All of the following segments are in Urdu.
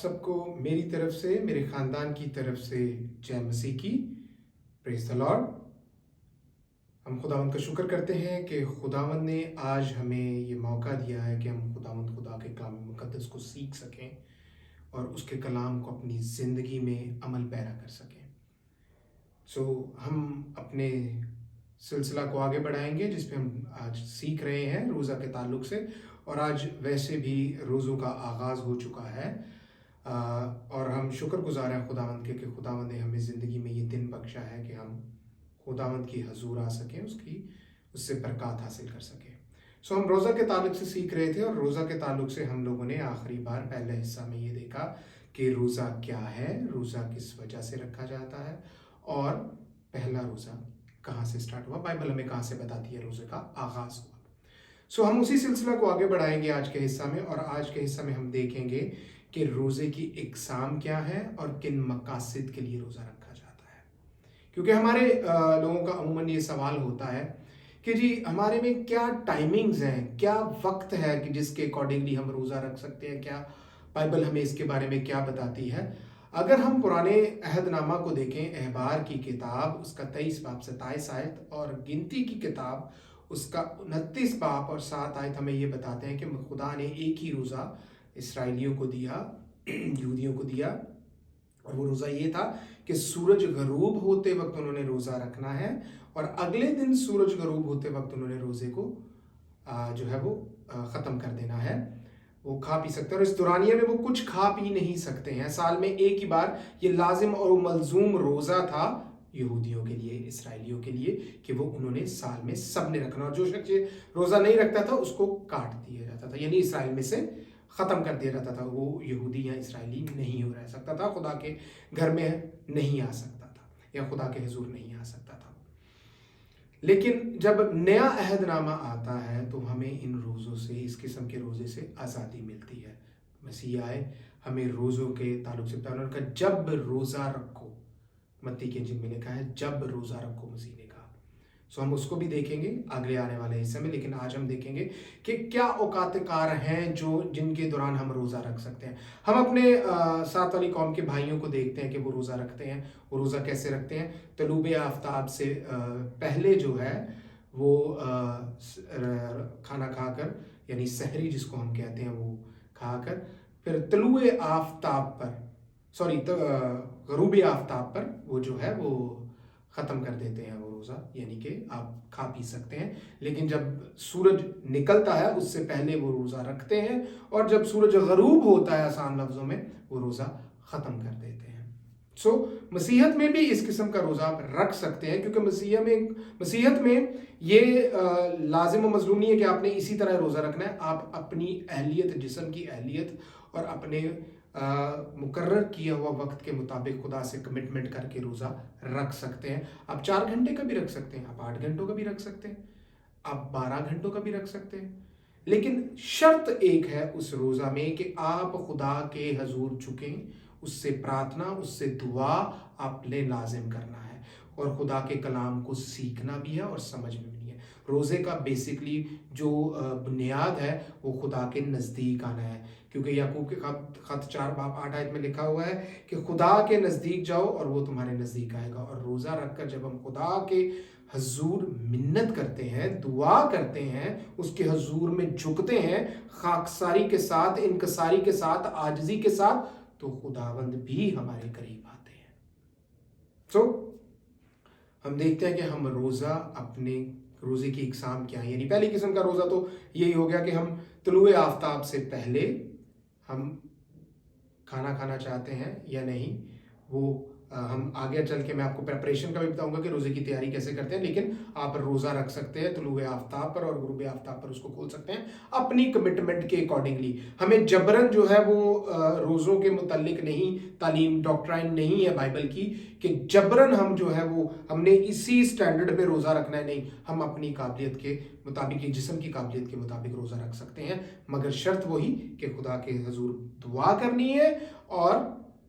سب کو میری طرف سے، میرے خاندان کی طرف سے جے مسیح کی. پریز دی لارڈ. ہم خداوند کا شکر کرتے ہیں کہ خداوند نے آج ہمیں یہ موقع دیا ہے کہ ہم خداوند خدا کے کلام مقدس کو سیکھ سکیں اور اس کے کلام کو اپنی زندگی میں عمل پیرا کر سکیں. ہم اپنے سلسلہ کو آگے بڑھائیں گے جس پہ ہم آج سیکھ رہے ہیں روزہ کے تعلق سے، اور آج ویسے بھی روزوں کا آغاز ہو چکا ہے، اور ہم شکر گزار ہیں خداوند کے کہ خداوند نے ہمیں زندگی میں یہ دن بخشا ہے کہ ہم خداوند کی حضور آ سکیں، اس سے برکات حاصل کر سکیں. ہم روزہ کے تعلق سے سیکھ رہے تھے، اور روزہ کے تعلق سے ہم لوگوں نے آخری بار پہلے حصہ میں یہ دیکھا کہ روزہ کیا ہے، روزہ کس وجہ سے رکھا جاتا ہے، اور پہلا روزہ کہاں سے سٹارٹ ہوا، بائبل ہمیں کہاں سے بتاتی ہے روزے کا آغاز ہوا. ہم اسی سلسلہ کو آگے بڑھائیں گے آج کے حصہ میں، اور آج کے حصہ میں ہم دیکھیں گے کہ روزے کی اقسام کیا ہے اور کن مقاصد کے لیے روزہ رکھا جاتا ہے. کیونکہ ہمارے لوگوں کا عموماً یہ سوال ہوتا ہے کہ جی ہمارے میں کیا ٹائمنگز ہیں، کیا وقت ہے کہ جس کے اکارڈنگلی ہم روزہ رکھ سکتے ہیں، کیا بائبل ہمیں اس کے بارے میں کیا بتاتی ہے. اگر ہم پرانے عہد نامہ کو دیکھیں، احبار کی کتاب اس کا 23 باب 27 آیت، اور گنتی کی کتاب اس کا 29 باب اور 7 آیت ہمیں یہ بتاتے ہیں کہ خدا نے ایک ہی روزہ اسرائیلیوں کو دیا، یہودیوں کو دیا، اور وہ روزہ یہ تھا کہ سورج غروب ہوتے وقت انہوں نے روزہ رکھنا ہے، اور اگلے دن سورج غروب ہوتے وقت انہوں نے روزے کو جو ہے وہ ختم کر دینا ہے. وہ کھا پی سکتے ہیں، اور اس دورانیے میں وہ کچھ کھا پی نہیں سکتے ہیں. سال میں ایک ہی بار یہ لازم اور ملزوم روزہ تھا یہودیوں کے لیے، اسرائیلیوں کے لیے، کہ وہ انہوں نے سال میں سب نے رکھنا، اور جو شخص روزہ نہیں رکھتا تھا اس کو کاٹ دیا جاتا تھا، یعنی اسرائیل میں سے ختم کر دیا جاتا تھا. وہ یہودی یا اسرائیلی نہیں رہ سکتا تھا، خدا کے گھر میں نہیں آ سکتا تھا، یا خدا کے حضور نہیں آ سکتا تھا. لیکن جب نیا عہد نامہ آتا ہے تو ہمیں ان روزوں سے، اس قسم کے روزے سے آزادی ملتی ہے. مسیح آئے، ہمیں روزوں کے تعلق سے بتایا، انہوں نے کہا جب روزہ رکھو. متی کے انجیل میں لکھا ہے جب روزہ رکھو، مسیح نے کہا. ہم اس کو بھی دیکھیں گے اگلے آنے والے حصے میں، لیکن آج ہم دیکھیں گے کہ کیا اوقات کار ہیں جن کے دوران ہم روزہ رکھ سکتے ہیں. ہم اپنے ساتھ والی قوم کے بھائیوں کو دیکھتے ہیں کہ وہ روزہ رکھتے ہیں. وہ روزہ کیسے رکھتے ہیں؟ طلوع آفتاب سے پہلے جو ہے وہ کھانا کھا کر، یعنی سحری جس کو ہم کہتے ہیں، وہ کھا کر پھر طلوع آفتاب پر، غروب آفتاب پر وہ جو ہے وہ ختم کر دیتے ہیں وہ روزہ. یعنی کہ آپ کھا پی سکتے ہیں، لیکن جب سورج نکلتا ہے اس سے پہلے وہ روزہ رکھتے ہیں، اور جب سورج غروب ہوتا ہے آسان لفظوں میں وہ روزہ ختم کر دیتے ہیں. مسیحت میں بھی اس قسم کا روزہ آپ رکھ سکتے ہیں، کیونکہ مسیحت میں یہ لازم و مظلوم نہیں ہے کہ آپ نے اسی طرح روزہ رکھنا ہے. آپ اپنی اہلیت، جسم کی اہلیت اور اپنے مقرر کیا ہوا وقت کے مطابق خدا سے کمٹمنٹ کر کے روزہ رکھ سکتے ہیں. آپ 4 گھنٹے کا بھی رکھ سکتے ہیں، آپ 8 گھنٹوں کا بھی رکھ سکتے ہیں، آپ 12 گھنٹوں کا بھی رکھ سکتے ہیں. لیکن شرط ایک ہے اس روزہ میں کہ آپ خدا کے حضور جھکیں، اس سے پرارتھنا، اس سے دعا آپ نے لازم کرنا ہے، اور خدا کے کلام کو سیکھنا بھی ہے اور سمجھنا بھی ہے. روزے کا بیسکلی جو بنیاد ہے وہ خدا کے نزدیک آنا ہے، کیونکہ یعقوب کے خط 4 باب 8 آیت میں لکھا ہوا ہے کہ خدا کے نزدیک جاؤ اور وہ تمہارے نزدیک آئے گا. اور روزہ رکھ کر جب ہم خدا کے حضور منت کرتے ہیں، دعا کرتے ہیں، اس کے حضور میں جھکتے ہیں خاکساری کے ساتھ، انکساری کے ساتھ، عاجزی کے ساتھ، تو خداوند بھی ہمارے قریب آتے ہیں. ہم دیکھتے ہیں کہ ہم روزہ، اپنے روزے کی اقسام کیا ہے. یعنی پہلی قسم کا روزہ تو یہی ہو گیا کہ ہم طلوع آفتاب سے پہلے ہم کھانا کھانا چاہتے ہیں یا نہیں. وہ ہم آگے چل کے میں آپ کو پریپریشن کا بھی بتاؤں گا کہ روزے کی تیاری کیسے کرتے ہیں، لیکن آپ روزہ رکھ سکتے ہیں طلوع آفتاب پر، اور غروب آفتاب پر اس کو کھول سکتے ہیں اپنی کمٹمنٹ کے اکارڈنگلی. ہمیں جبرن جو ہے وہ روزوں کے متعلق نہیں، تعلیم ڈاکٹرائن نہیں ہے بائبل کی کہ جبرن ہم جو ہے وہ ہم نے اسی سٹینڈرڈ پہ روزہ رکھنا ہے. نہیں، ہم اپنی قابلیت کے مطابق، جسم کی قابلیت کے مطابق روزہ رکھ سکتے ہیں، مگر شرط وہی کہ خدا کے حضور دعا کرنی ہے اور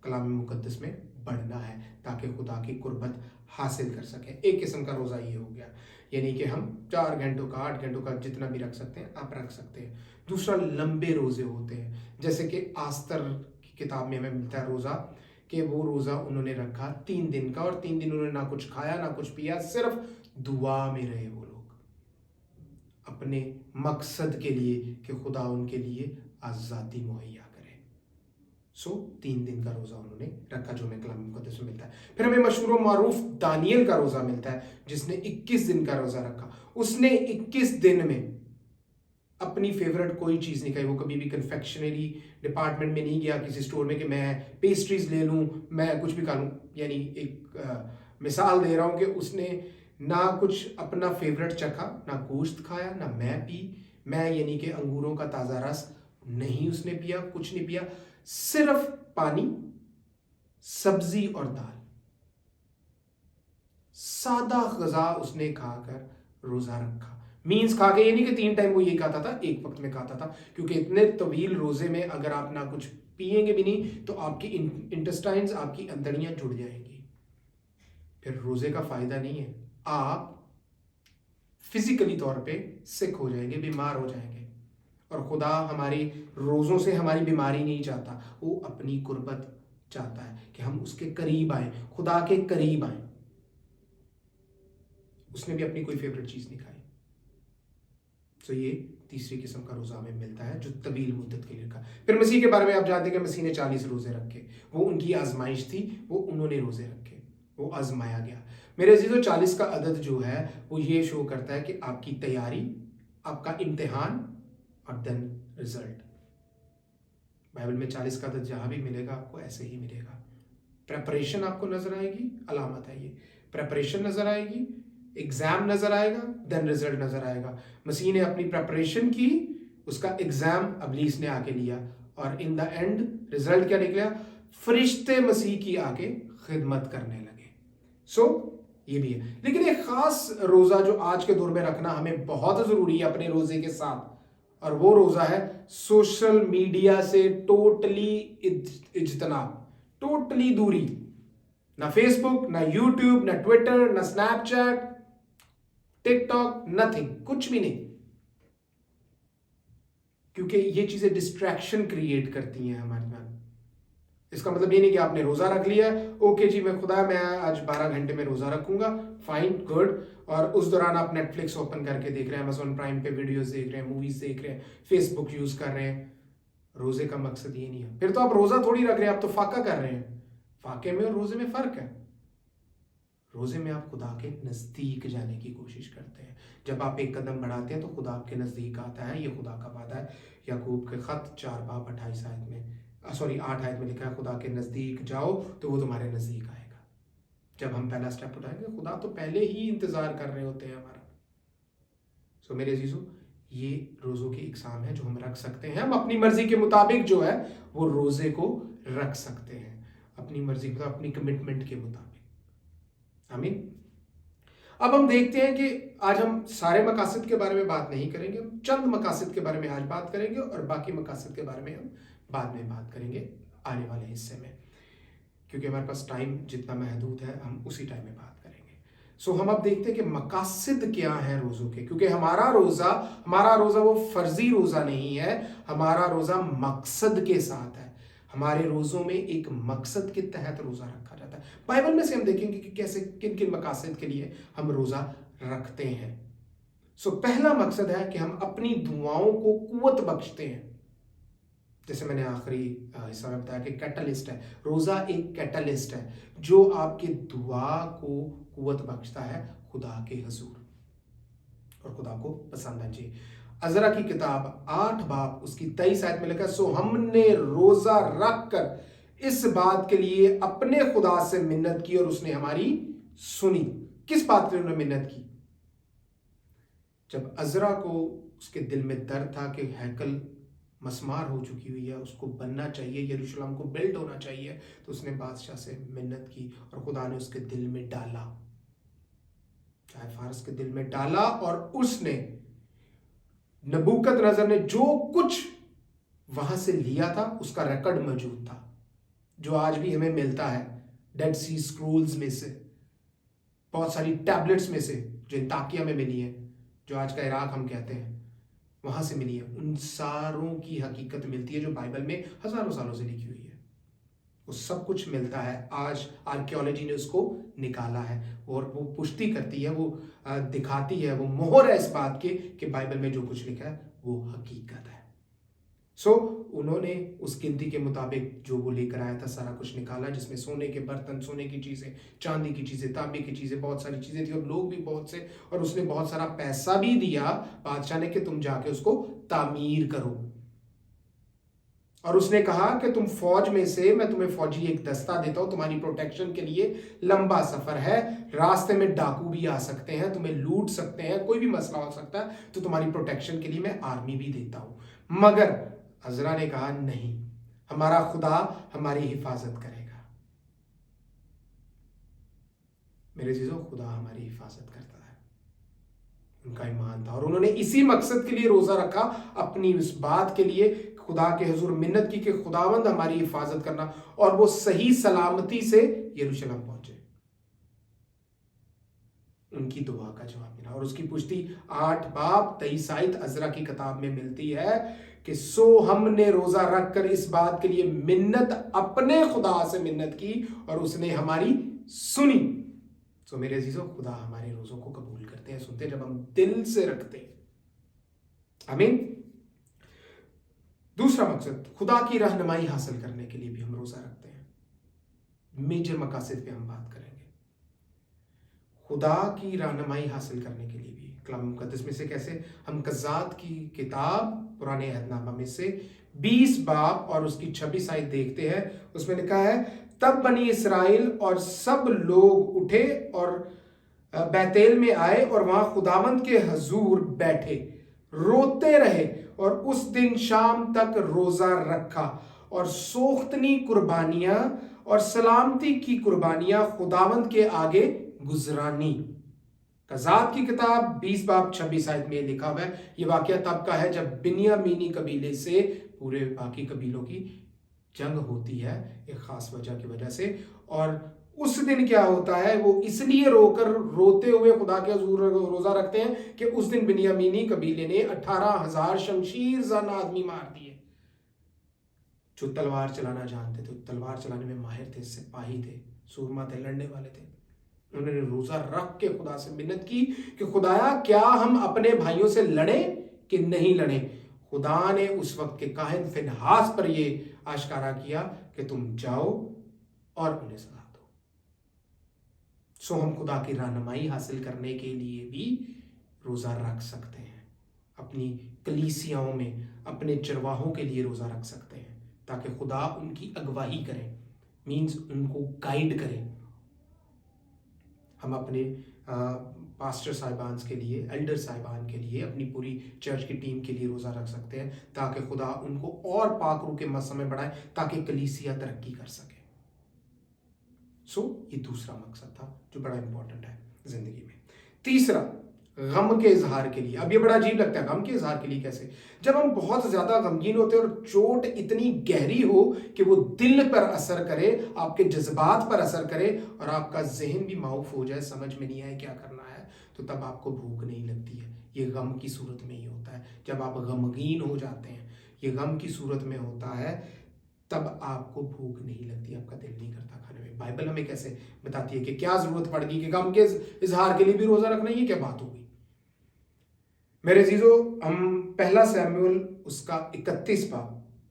کلام مقدس میں بڑھنا ہے تاکہ خدا کی قربت حاصل کر سکیں. ایک قسم کا روزہ یہ ہو گیا، یعنی کہ ہم 4 گھنٹوں کا، 8 گھنٹوں کا، جتنا بھی رکھ سکتے ہیں آپ رکھ سکتے ہیں. دوسرا، لمبے روزے ہوتے ہیں، جیسے کہ آستر کی کتاب میں ہمیں ملتا ہے روزہ، کہ وہ روزہ انہوں نے رکھا 3 دن کا، اور 3 دن انہوں نے نہ کچھ کھایا نہ کچھ پیا، صرف دعا میں رہے وہ لوگ اپنے مقصد کے لیے کہ خدا ان کے لیے آزادی مہیا کرے۔ 3 دن کا روزہ انہوں نے رکھا، جو ہمیں کلام مقدس میں ملتا ہے۔ پھر ہمیں مشہور و معروف دانیل کا روزہ ملتا ہے، جس نے 21 دن کا روزہ رکھا۔ اس نے 21 دن میں اپنی فیورٹ کوئی چیز نہیں کھائی۔ وہ کبھی بھی کنفیکشنری ڈپارٹمنٹ میں نہیں گیا کسی سٹور میں کہ میں پیسٹریز لے لوں، میں کچھ بھی کھا لوں۔ یعنی ایک مثال دے رہا ہوں کہ اس نے نہ کچھ اپنا فیورٹ چکھا، نہ گوشت کھایا، نہ میں یعنی کہ انگوروں کا تازہ رس نہیں اس نے پیا، کچھ نہیں پیا، صرف پانی، سبزی اور دال، سادہ غذا اس نے کھا کر روزہ رکھا۔ مینز کھا کے یہ نہیں کہ 3 ٹائم وہ یہ کھاتا تھا، ایک وقت میں کھاتا تھا، کیونکہ اتنے طویل روزے میں اگر آپ نہ کچھ پیئیں گے بھی نہیں تو آپ کی انٹسٹائنز، آپ کی اندڑیاں جڑ جائیں گی، پھر روزے کا فائدہ نہیں ہے، آپ فزیکلی طور پہ سک ہو جائیں گے، بیمار ہو جائیں گے۔ اور خدا ہماری روزوں سے ہماری بیماری نہیں چاہتا، وہ اپنی قربت چاہتا ہے کہ ہم اس کے قریب آئیں، خدا کے قریب آئیں۔ اس نے بھی اپنی کوئی فیورٹ چیز نہیں کھائی۔ یہ تیسری قسم کا روزہ ہمیں ملتا ہے جو طویل مدت کے لیے رکھا۔ پھر مسیح کے بارے میں آپ جانتے ہیں کہ مسیح نے 40 روزے رکھے، وہ ان کی آزمائش تھی، وہ انہوں نے روزے رکھے، وہ آزمایا گیا۔ میرے عزیزو، 40 کا عدد جو ہے وہ یہ شو کرتا ہے کہ آپ کی تیاری، آپ کا امتحان اور دین رزلٹ۔ بائبل میں 40 کا عدد جہاں بھی ملے گا آپ کو ایسے ہی ملے گا۔ پریپریشن آپ کو نظر آئے گی، علامت ہے یہ، پریپریشن نظر آئے گی، ایگزام نظر آئے گا، دین رزلٹ نظر آئے گا۔ مسیح نے اپنی پریپریشن کی، اس کا ایگزام ابلیس نے آ کے لیا، اور ان دا اینڈ رزلٹ کیا نکلا؟ فرشتے مسیح کی آ کے خدمت کرنے لگے۔ یہ بھی ہے۔ لیکن ایک خاص روزہ جو آج کے دور میں رکھنا ہمیں بہت ضروری ہے اپنے روزے کے ساتھ، اور وہ روزہ ہے سوشل میڈیا سے ٹوٹلی اجتناب، ٹوٹلی دوری۔ نہ فیس بک، نہ یوٹیوب، نہ ٹویٹر، نہ اسنیپ چیٹ، ٹک ٹاک، نتھنگ، کچھ بھی نہیں، کیونکہ یہ چیزیں ڈسٹریکشن کریٹ کرتی ہیں ہمارے پاس۔ اس کا مطلب یہ نہیں کہ آپ نے روزہ رکھ لیا ہے، اوکے جی میں آج 12 گھنٹے میں روزہ رکھوں گا، فائن، گڈ، اور اس دوران آپ نیٹ فلکس اوپن کر کے دیکھ رہے ہیں، Amazon پرائم پہ ویڈیوز دیکھ رہے ہیں، موویز دیکھ رہے ہیں، فیس بک یوز کر رہے ہیں۔ روزے کا مقصد یہ نہیں ہے، پھر تو آپ روزہ تھوڑی رکھ رہے ہیں، آپ تو فاقہ کر رہے ہیں۔ فاقے میں اور روزے میں فرق ہے۔ روزے میں آپ خدا کے نزدیک جانے کی کوشش کرتے ہیں، جب آپ ایک قدم بڑھاتے ہیں تو خدا آپ کے نزدیک آتا ہے، یہ خدا کا وعدہ ہے۔ یعقوب کے خط 4:28 8 آیت میں لکھا ہے، خدا کے نزدیک جاؤ تو وہ تمہارے نزدیک آئے گا۔ جب ہم پہلا سٹیپ اٹھائیں گے، خدا تو پہلے ہی انتظار کر رہے ہوتے ہیں ہمارا۔ میرے عزیزو، یہ روزوں کی اقسام ہے جو ہم رکھ سکتے ہیں۔ ہم اپنی مرضی کے مطابق جو ہے وہ روزے کو رکھ سکتے ہیں، اپنی مرضی کے مطابق، اپنی کمٹمنٹ کے مطابق۔ آمین۔ اب ہم دیکھتے ہیں کہ آج ہم سارے مقاصد کے بارے میں بات نہیں کریں گے، چند مقاصد کے بارے میں آج بات کریں گے، اور باقی مقاصد کے بارے میں ہم بعد میں بات کریں گے آنے والے حصے میں، کیونکہ ہمارے پاس ٹائم جتنا محدود ہے ہم اسی ٹائم میں بات کریں گے۔ ہم اب دیکھتے ہیں کہ مقاصد کیا ہیں روزوں کے، کیونکہ ہمارا روزہ وہ فرضی روزہ نہیں ہے، ہمارا روزہ مقصد کے ساتھ ہے۔ ہمارے روزوں میں ایک مقصد کے تحت روزہ رکھا جاتا ہے۔ بائبل میں سے ہم دیکھیں گے کہ کیسے کن مقاصد کے لیے ہم روزہ رکھتے ہیں۔ پہلا مقصد ہے کہ ہم اپنی دعاؤں کو قوت بخشتے ہیں، جیسے میں نے آخری حصہ میں بتایا کہ کیٹلسٹ ہے، روزہ ایک کیٹلسٹ ہے جو آپ کی دعا کو قوت بخشتا ہے خدا کے حضور، اور خدا کو پسند ہے۔ جی، عزرا کی کتاب 8 باب اس کی 23 آیت میں لکھا ہے، ہم نے روزہ رکھ کر اس بات کے لیے اپنے خدا سے منت کی اور اس نے ہماری سنی۔ کس بات کے لیے انہوں نے منت کی؟ جب عزرا کو اس کے دل میں درد تھا کہ ہیکل مسمار ہو چکی ہوئی ہے، اس کو بننا چاہیے، یروشلم کو بلڈ ہونا چاہیے، تو اس نے بادشاہ سے منت کی اور خدا نے اس کے دل میں ڈالا، چاہے فارس کے دل میں ڈالا، اور اس نے نبوکت نظر نے جو کچھ وہاں سے لیا تھا اس کا ریکارڈ موجود تھا، جو آج بھی ہمیں ملتا ہے ڈیڈ سی سکرولز میں سے، بہت ساری ٹیبلٹس میں سے جو انطاکیہ میں ملی ہیں، جو آج کا عراق ہم کہتے ہیں، وہاں سے ملی ہے۔ ان ساروں کی حقیقت ملتی ہے جو بائبل میں ہزاروں سالوں سے لکھی ہوئی ہے۔ وہ سب کچھ ملتا ہے. آج آرکیولوجی نے اس کو نکالا ہے اور وہ پشتی کرتی ہے, وہ دکھاتی ہے, وہ مہر ہے اس بات کے کہ بائبل میں جو کچھ لکھا ہے وہ حقیقت ہے. سو انہوں نے اس گنتی کے مطابق جو وہ لے کر آیا تھا سارا کچھ نکالا, جس میں سونے کے برتن, سونے کی چیزیں, چاندی کی چیزیں, تانبے کی چیزیں, بہت ساری چیزیں تھیں اور لوگ بھی بہت سے, اور اس نے بہت سارا پیسہ بھی دیا بادشاہ نے کہ تم جا کے اس کو تعمیر کرو. اور اس نے کہا کہ تم فوج میں سے, میں تمہیں فوجی ایک دستہ دیتا ہوں تمہاری پروٹیکشن کے لیے, لمبا سفر ہے, راستے میں ڈاکو بھی آ سکتے ہیں, تمہیں لوٹ سکتے ہیں, کوئی بھی مسئلہ ہو سکتا ہے, تو تمہاری پروٹیکشن کے لیے میں آرمی بھی دیتا ہوں. مگر عزرا نے کہا نہیں, ہمارا خدا ہماری حفاظت کرے گا. میرے عزیزو, خدا ہماری حفاظت کرتا ہے. ان کا ایمان تھا اور انہوں نے اسی مقصد کے لیے روزہ رکھا, اپنی اس بات کے لیے خدا کے حضور منت کی کہ خداوند ہماری حفاظت کرنا, اور وہ صحیح سلامتی سے یروشلم پہنچے. ان کی دعا کا جواب ملا اور اس کی پشتی 8 باب 23 آیت عزرا کی کتاب میں ملتی ہے کہ سو ہم نے روزہ رکھ کر اس بات کے لیے منت اپنے خدا سے منت کی اور اس نے ہماری سنی. سو میرے عزیزو, خدا ہمارے روزوں کو قبول کرتے ہیں, سنتے ہیں جب ہم دل سے رکھتے ہیں. آمین. دوسرا مقصد, خدا کی رہنمائی حاصل کرنے کے لیے بھی ہم روزہ رکھتے ہیں. میجر مقاصد پہ ہم بات کریں گے. خدا کی رہنمائی حاصل کرنے کے لیے بھی کلام مقدس میں سے کیسے, ہم قضات کی کتاب پرانے عہد نامہ میں سے 20 باب اور اس کی 26 آیت دیکھتے ہیں. اس میں لکھا ہے, تب بنی اسرائیل اور سب لوگ اٹھے اور بیتیل میں آئے اور وہاں خداوند کے حضور بیٹھے, روتے رہے اور اس دن شام تک روزہ رکھا اور سوختنی قربانیاں اور سلامتی کی قربانیاں خداوند کے آگے گزرانی. قضات کی کتاب 20 باب 26 آیت میں لکھا ہوا ہے. یہ واقعہ تب کا ہے جب بنیامینی قبیلے سے پورے باقی قبیلوں کی جنگ ہوتی ہے ایک خاص وجہ کی وجہ سے. اور اس دن کیا ہوتا ہے, وہ اس لیے رو کر روتے ہوئے خدا کے حضور روزہ رکھتے ہیں کہ اس دن بنیامینی قبیلے نے 18,000 شمشیر زن آدمی مار دیے جو تلوار چلانا جانتے تھے, تلوار چلانے میں ماہر تھے, سپاہی تھے, سورما تھے, لڑنے والے تھے. انہوں نے روزہ رکھ کے خدا سے منت کی کہ خدایا کیا ہم اپنے بھائیوں سے لڑیں کہ نہیں لڑیں. خدا نے اس وقت کے کاہن فنہاس پر یہ آشکارا کیا کہ تم جاؤ اور انہیں سزا دو. سو ہم خدا کی رہنمائی حاصل کرنے کے لیے بھی روزہ رکھ سکتے ہیں. اپنی کلیسیاؤں میں اپنے چرواہوں کے لیے روزہ رکھ سکتے ہیں تاکہ خدا ان کی اگواہی کرے, مینز ان کو گائیڈ کرے. ہم اپنے پاسٹر صاحبان کے لیے, ایلڈر صاحبان کے لیے, اپنی پوری چرچ کی ٹیم کے لیے روزہ رکھ سکتے ہیں تاکہ خدا ان کو اور پاک روح کے مسئلے میں بڑھائے تاکہ کلیسیا ترقی کر سکے. سو یہ دوسرا مقصد تھا جو بڑا امپورٹنٹ ہے زندگی میں. تیسرا, غم کے اظہار کے لیے. اب یہ بڑا عجیب لگتا ہے, غم کے اظہار کے لیے کیسے؟ جب ہم بہت زیادہ غمگین ہوتے ہیں اور چوٹ اتنی گہری ہو کہ وہ دل پر اثر کرے, آپ کے جذبات پر اثر کرے اور آپ کا ذہن بھی معاف ہو جائے, سمجھ میں نہیں آئے کیا کرنا ہے, تو تب آپ کو بھوک نہیں لگتی ہے. یہ غم کی صورت میں ہی ہوتا ہے. جب آپ غمگین ہو جاتے ہیں, یہ غم کی صورت میں ہوتا ہے, تب آپ کو بھوک نہیں لگتی, آپ کا دل نہیں کرتا کھانے میں. بائبل ہمیں کیسے بتاتی ہے کہ کیا ضرورت پڑ گئی کہ غم کے اظہار کے لیے بھی روزہ رکھنا, یہ کیا بات ہوگی؟ میرے عزیزو, ہم پہلا سیموئیل اس کا 31 باب,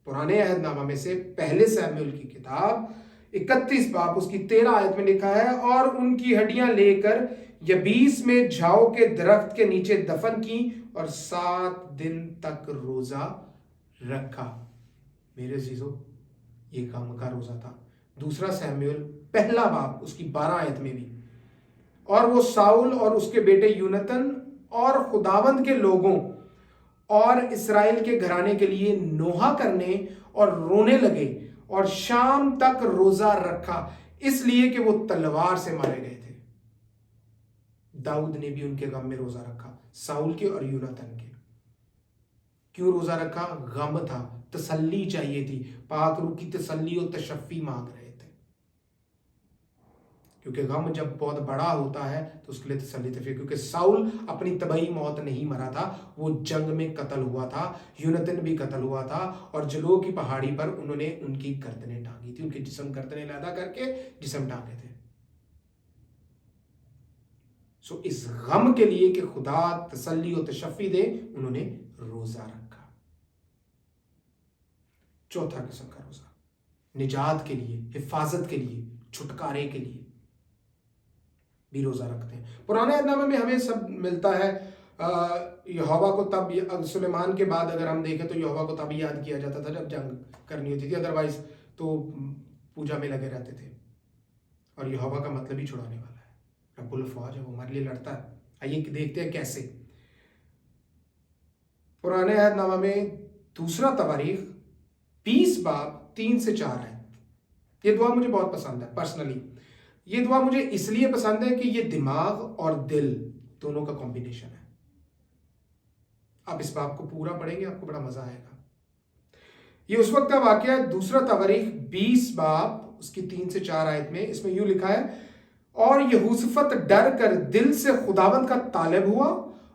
پرانے عہد نامہ میں سے پہلے سیموئیل کی کتاب 31 باب اس کی 13 آیت میں لکھا ہے, اور ان کی ہڈیاں لے کر یبیس میں جھاؤ کے درخت کے نیچے دفن کی اور 7 دن تک روزہ رکھا. میرے عزیزو, یہ غم کا روزہ تھا. دوسرا سیموئیل پہلا باب اس کی 12 آیت میں بھی, اور وہ ساؤل اور اس کے بیٹے یونتن اور خداوند کے لوگوں اور اسرائیل کے گھرانے کے لیے نوحہ کرنے اور رونے لگے اور شام تک روزہ رکھا, اس لیے کہ وہ تلوار سے مارے گئے تھے. داؤد نے بھی ان کے غم میں روزہ رکھا, ساؤل کے اور یونتن کے. کیوں روزہ رکھا؟ غم تھا, تسلی چاہیے تھی, پاک روح کی تسلی اور تشفی مانگ رہے تھے. کیونکہ غم جب بہت بڑا ہوتا ہے تو اس کے لیے تسلی تفریح، کیونکہ ساؤل اپنی طبعی موت نہیں مرا تھا، وہ جنگ میں قتل ہوا تھا، یونتن بھی قتل ہوا تھا، اور جلو کی پہاڑی پر انہوں نے ان کی گردنیں ٹانگی تھی، ان کے جسم گردنیں علیحدہ کر کے جسم ٹانگے تھے۔ سو اس غم کے لیے کہ خدا تسلی و تشفی دے، انہوں نے روزہ رکھا۔ چوتھا قسم کا روزہ نجات کے لیے، حفاظت کے لیے، چھٹکارے کے لیے بھی روزہ رکھتے ہیں۔ پرانے عہد نامے میں ہمیں سب ملتا ہے، یہوہ کو تب، سلیمان کے بعد اگر ہم دیکھیں تو یہوہ کو تب یاد کیا جاتا تھا جب جنگ کرنی ہوتی تھی، ادروائز تو پوجا میں لگے رہتے تھے، اور یہوہ کا مطلب ہی چھڑانے والا ہے، رب الفواج ہے، وہ ہمارے لیے لڑتا ہے۔ آئیے دیکھتے ہیں کیسے۔ پرانے عہد نامہ میں دوسرا تواریخ 20 باب 3 سے 4 ہے۔ یہ دعا مجھے بہت پسند ہے پرسنلی۔ یہ دعا مجھے اس لیے پسند ہے کہ یہ دماغ اور دل دونوں کا کمبینیشن ہے۔ آپ اس باب کو پورا پڑھیں گے، آپ کو بڑا مزہ آئے گا۔ یہ اس وقت کا واقعہ ہے، دوسرا تواریخ 20 باب اس کی 3 سے 4 آیت میں، اس میں یوں لکھا ہے، اور یہوشافت ڈر کر دل سے خداوند کا طالب ہوا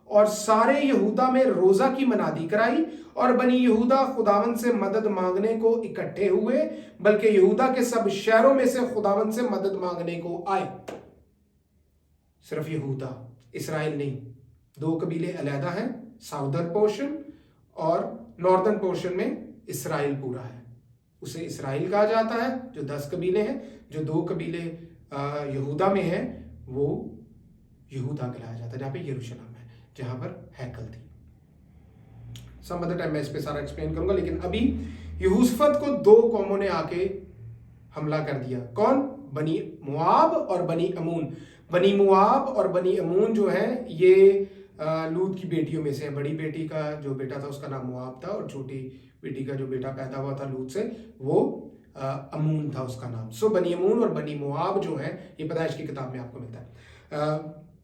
اور سارے یہودا میں روزہ کی منادی کرائی، اور بنی یہودا خداوند سے مدد مانگنے کو اکٹھے ہوئے، بلکہ یہودا کے سب شہروں میں سے خداوند سے مدد مانگنے کو آئے۔ صرف یہودا، اسرائیل نہیں، 2 قبیلے علیحدہ ہیں، ساؤدرن پورشن اور ناردرن پورشن میں اسرائیل پورا ہے، اسے اسرائیل کہا جاتا ہے جو 10 قبیلے ہیں، جو 2 قبیلے یہودا میں ہیں وہ یہودا کہلایا جاتا ہے، جہاں پہ یروشلم ہے، جہاں پر ہیکل تھی۔ سم ادر ٹائم میں اس پہ سارا ایکسپلین کروں گا، لیکن ابھی یہوشافت کو 2 قوموں نے آ کے حملہ کر دیا۔ کون؟ بنی مواب اور بنی امون۔ بنی مواب اور بنی امون جو ہیں یہ لوط کی بیٹیوں میں سے ہیں۔ بڑی بیٹی کا جو بیٹا تھا اس کا نام مواب تھا، اور چھوٹی بیٹی کا جو بیٹا پیدا ہوا تھا لوط سے وہ امون تھا اس کا نام۔ سو بنی امون اور بنی مواب جو ہیں، یہ پیدائش کی کتاب میں آپ کو ملتا ہے،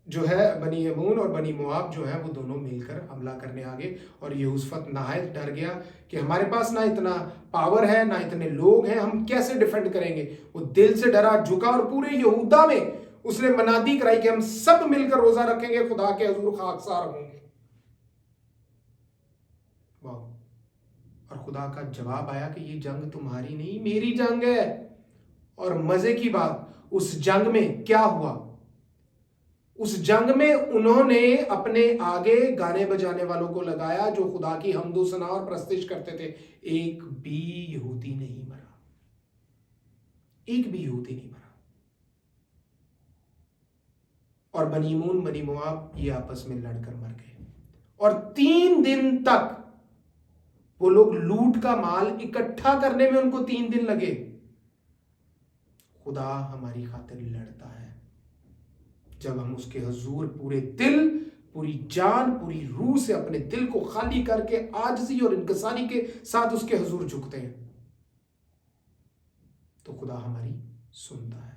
جو ہے بنی امون اور بنی مواب جو ہیں وہ دونوں مل کر حملہ کرنے آگے، اور یہوشافت نہایت ڈر گیا کہ ہمارے پاس نہ اتنا پاور ہے، نہ اتنے لوگ ہیں، ہم کیسے ڈیفینڈ کریں گے۔ وہ دل سے ڈرا، جھکا، اور پورے یہودا میں اس نے منادی کرائی کہ ہم سب مل کر روزہ رکھیں گے، خدا کے حضور خاکسار ہوں گے۔ واو! اور خدا کا جواب آیا کہ یہ جنگ تمہاری نہیں، میری جنگ ہے۔ اور مزے کی بات، اس جنگ میں کیا ہوا؟ اس جنگ میں انہوں نے اپنے آگے گانے بجانے والوں کو لگایا جو خدا کی حمد و ثنا اور پرستش کرتے تھے، ایک بھی یہودی نہیں مرا، ایک بھی یہودی نہیں مرا۔ اور بنی امون بنی مواب یہ آپس میں لڑ کر مر گئے، اور 3 دن تک وہ لوگ لوٹ کا مال اکٹھا کرنے میں ان کو 3 دن لگے۔ خدا ہماری خاطر لڑتا ہے جب ہم اس کے حضور پورے دل، پوری جان، پوری روح سے اپنے دل کو خالی کر کے عاجزی اور انکساری کے ساتھ اس کے حضور جھکتے ہیں، تو خدا ہماری سنتا ہے۔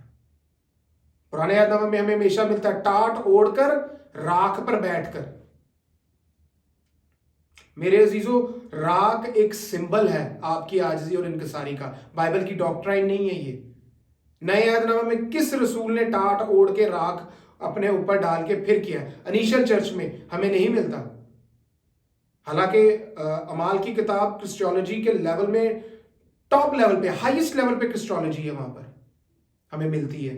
پرانے عہد نامہ میں ہمیں ہمیشہ ملتا ہے ٹاٹ اوڑھ کر، راکھ پر بیٹھ کر۔ میرے عزیزو، راکھ ایک سمبل ہے آپ کی عاجزی اور انکساری کا، بائبل کی ڈاکٹرائن نہیں ہے یہ۔ نئے عہد نامہ میں کس رسول نے ٹاٹ اوڑھ کے راکھ اپنے اوپر ڈال کے پھر کیا؟ انیشل چرچ میں ہمیں نہیں ملتا۔ حالانکہ اعمال کی کتاب کرسچولوجی کے لیول میں ٹاپ لیول پہ، ہائیسٹ لیول پہ کرسچولوجی ہے، وہاں پر ہمیں ملتی ہے،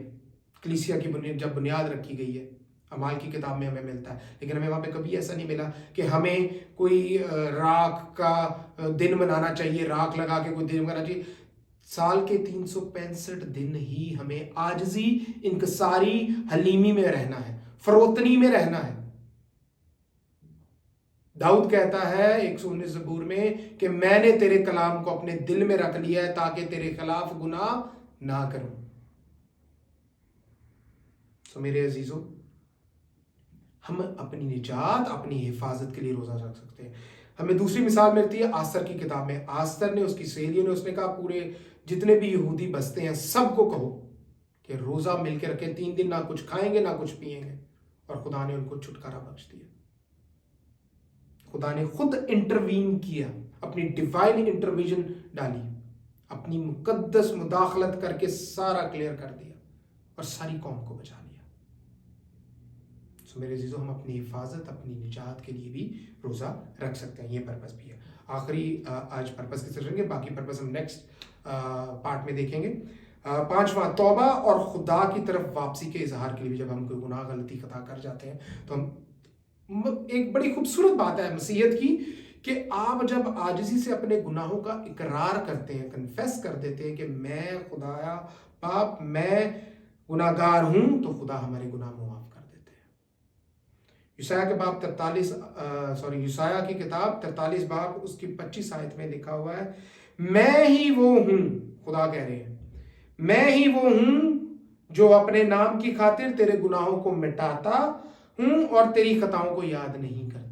کلیسیا کی جب بنیاد رکھی گئی ہے اعمال کی کتاب میں ہمیں ملتا ہے، لیکن ہمیں وہاں پہ کبھی ایسا نہیں ملا کہ ہمیں کوئی راکھ کا دن منانا چاہیے، راکھ لگا کے کوئی دن منانا چاہیے۔ سال کے 365 دن ہی ہمیں عاجزی، انکساری، حلیمی میں رہنا ہے، فروتنی میں رہنا ہے۔ داؤد کہتا ہے 119 زبور میں کہ میں نے تیرے کلام کو اپنے دل میں رکھ لیا ہے تاکہ تیرے خلاف گناہ نہ کروں۔ تو میرے عزیزو، ہم اپنی نجات، اپنی حفاظت کے لیے روزہ رکھ سکتے ہیں۔ ہمیں دوسری مثال ملتی ہے آستر کی کتاب میں۔ آستر نے، اس کی سہیلیوں نے، اس نے کہا پورے جتنے بھی یہودی بستے ہیں سب کو کہو کہ روزہ مل کے رکھیں، 3 دن نہ کچھ کھائیں گے نہ کچھ پیئیں گے، اور خدا نے ان کو چھٹکارا بخش دیا۔ خدا نے خود انٹروین کیا، اپنی ڈیوائن انٹرویژن ڈالی، اپنی مقدس مداخلت کر کے سارا کلیئر کر دیا، اور ساری قوم کو بچا لیا۔ سو میرے عزیزو، ہم اپنی حفاظت، اپنی نجات کے لیے بھی روزہ رکھ سکتے ہیں، یہ پرپس بھی ہے۔ آخری آج پرپس کی طرف گے، باقی پرپس ہم نیکسٹ پارٹ میں دیکھیں گے۔ پانچواں، توبہ اور خدا کی طرف واپسی کے اظہار کے لیے، جب ہم کوئی گناہ، غلطی، خطا کر جاتے ہیں تو ہم، ایک بڑی خوبصورت بات ہے مسیحیت کی کہ آپ جب عاجزی سے اپنے گناہوں کا اقرار کرتے ہیں، کنفیس کر دیتے ہیں کہ میں خدایا باپ میں گناہ گار ہوں، تو خدا ہمارے گناہ معاف کر دیتے ہیں۔ یسایہ کے باب 43 یسایہ کی کتاب 43 باب اس کی 25 آیت میں لکھا ہوا ہے، میں ہی وہ ہوں، خدا کہہ رہے ہیں، میں ہی وہ ہوں جو اپنے نام کی خاطر تیرے گناہوں کو مٹاتا ہوں اور تیری خطاؤں کو یاد نہیں کرتا۔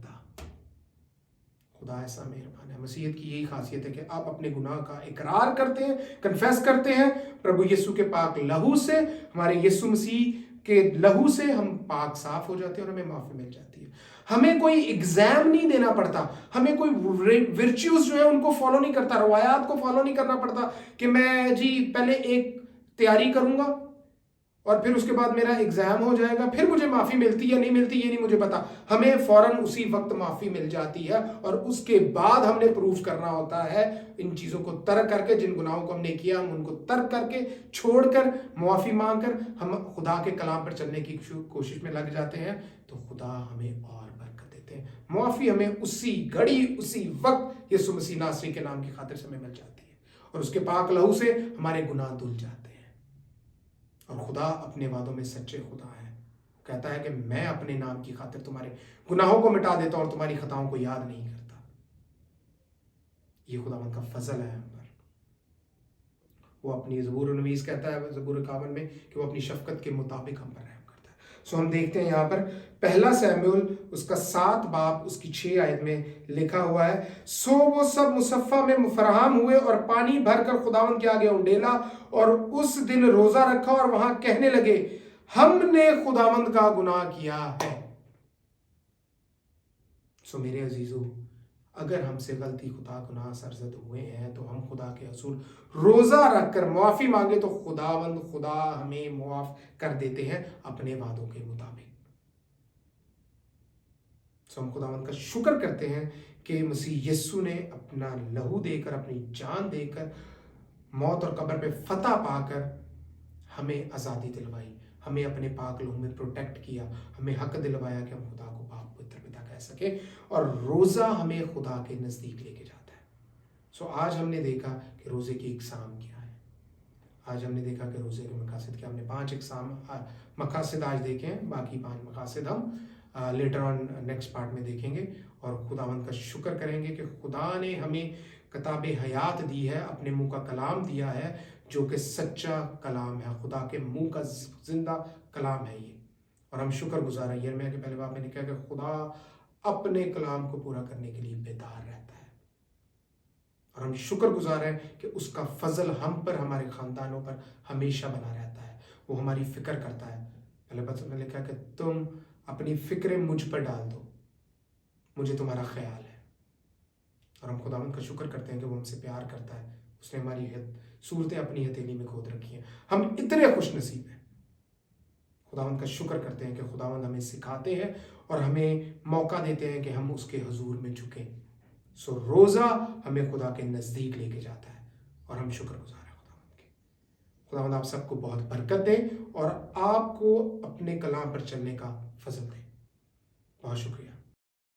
خدا ایسا مہربان ہے۔ مسیحیت کی یہی خاصیت ہے کہ آپ اپنے گناہ کا اقرار کرتے ہیں، کنفیس کرتے ہیں، پربھو یسوع کے پاک لہو سے، ہمارے یسوع مسیح کے لہو سے ہم پاک صاف ہو جاتے ہیں اور ہمیں معافی مل جاتی ہے۔ ہمیں کوئی ایگزام نہیں دینا پڑتا، ہمیں کوئی ورچیوز جو ہے ان کو فالو نہیں کرتا، روایات کو فالو نہیں کرنا پڑتا کہ میں جی پہلے ایک تیاری کروں گا اور پھر اس کے بعد میرا ایگزام ہو جائے گا، پھر مجھے معافی ملتی یا نہیں ملتی یہ نہیں مجھے پتا۔ ہمیں فوراً اسی وقت معافی مل جاتی ہے، اور اس کے بعد ہم نے پروف کرنا ہوتا ہے ان چیزوں کو ترک کر کے، جن گناہوں کو ہم نے کیا ہم ان کو ترک کر کے، چھوڑ کر، معافی مانگ کر ہم خدا کے کلام پر چلنے کی کوشش میں لگ جاتے ہیں، تو خدا ہمیں اور برکت دیتے ہیں۔ معافی ہمیں اسی گھڑی، اسی وقت یسوع مسیح ناصری کے نام کی خاطر سے ہمیں مل جاتی ہے، اور اس کے پاک لہو سے ہمارے گناہ دھل جاتے ہیں۔ اور خدا اپنے وعدوں میں سچے خدا ہے، کہتا ہے کہ میں اپنے نام کی خاطر تمہارے گناہوں کو مٹا دیتا ہوں اور تمہاری خطاؤں کو یاد نہیں کرتا۔ یہ خداوند کا فضل ہے ہم پر۔ وہ اپنی زبور 19 کہتا ہے، زبور 51 میں، کہ وہ اپنی شفقت کے مطابق ہم پر رحم کرتا ہے۔ سو ہم دیکھتے ہیں یہاں پر پہلا سیموئیل اس کا 7 باب اس کی 6 آیت میں لکھا ہوا ہے، سو وہ سب مصفہ میں فراہم ہوئے اور پانی بھر کر خداوند کے آگے انڈیلا، اور اس دن روزہ رکھا اور وہاں کہنے لگے، ہم نے خداوند کا گناہ کیا ہے۔ سو میرے عزیزو، اگر ہم سے غلطی، خطا، گناہ سرزد ہوئے ہیں تو ہم خدا کے حضور روزہ رکھ کر معافی مانگے تو خدا ہمیں معاف کر دیتے ہیں اپنے وعدوں کے مطابق۔ سو ہم خداوند کا شکر کرتے ہیں کہ مسیح یسوع نے اپنا لہو دے کر، اپنی جان دے کر، موت اور قبر پہ فتح پا کر ہمیں آزادی دلوائی، ہمیں اپنے پاک لہو میں پروٹیکٹ کیا، ہمیں حق دلوایا کہ ہم خدا کو باپ پتر پتا کہہ سکیں، اور روزہ ہمیں خدا کے نزدیک لے کے جاتا ہے۔ سو آج ہم نے دیکھا کہ روزے کی اقسام کیا ہے، آج ہم نے دیکھا کہ روزے کے مقاصد کیا، ہم نے 5 مقاصد آج دیکھے ہیں، باقی 5 مقاصد ہم لیٹر آن نیکسٹ پارٹ میں دیکھیں گے، اور خداوند کا شکر کریں گے کہ خدا نے ہمیں کتاب حیات دی ہے، اپنے منہ کا کلام دیا ہے جو کہ سچا کلام ہے، خدا کے منہ کا زندہ کلام ہے یہ، اور ہم شکر گزار ہیں۔ یرمیہ کے پہلے باب میں لکھا ہے کہ خدا اپنے کلام کو پورا کرنے کے لیے بیدار رہتا ہے، اور ہم شکر گزار ہیں کہ اس کا فضل ہم پر، ہمارے خاندانوں پر ہمیشہ بنا رہتا ہے، وہ ہماری فکر کرتا ہے۔ پہلے بات میں لکھا کہ تم اپنی فکریں مجھ پر ڈال دو، مجھے تمہارا خیال ہے، اور ہم خداوند کا شکر کرتے ہیں کہ وہ ہم سے پیار کرتا ہے، اس نے ہماری صورتیں اپنی ہتھیلی میں کھود رکھی ہیں، ہم اتنے خوش نصیب ہیں۔ خداوند کا شکر کرتے ہیں کہ خداوند ہمیں سکھاتے ہیں اور ہمیں موقع دیتے ہیں کہ ہم اس کے حضور میں جھکیں۔ سو روزہ ہمیں خدا کے نزدیک لے کے جاتا ہے، اور ہم شکر گزار ہیں خداوند کے۔ خداوند آپ سب کو بہت برکت دے اور آپ کو اپنے کلام پر چلنے کا فضل دے۔ بہت شکریہ۔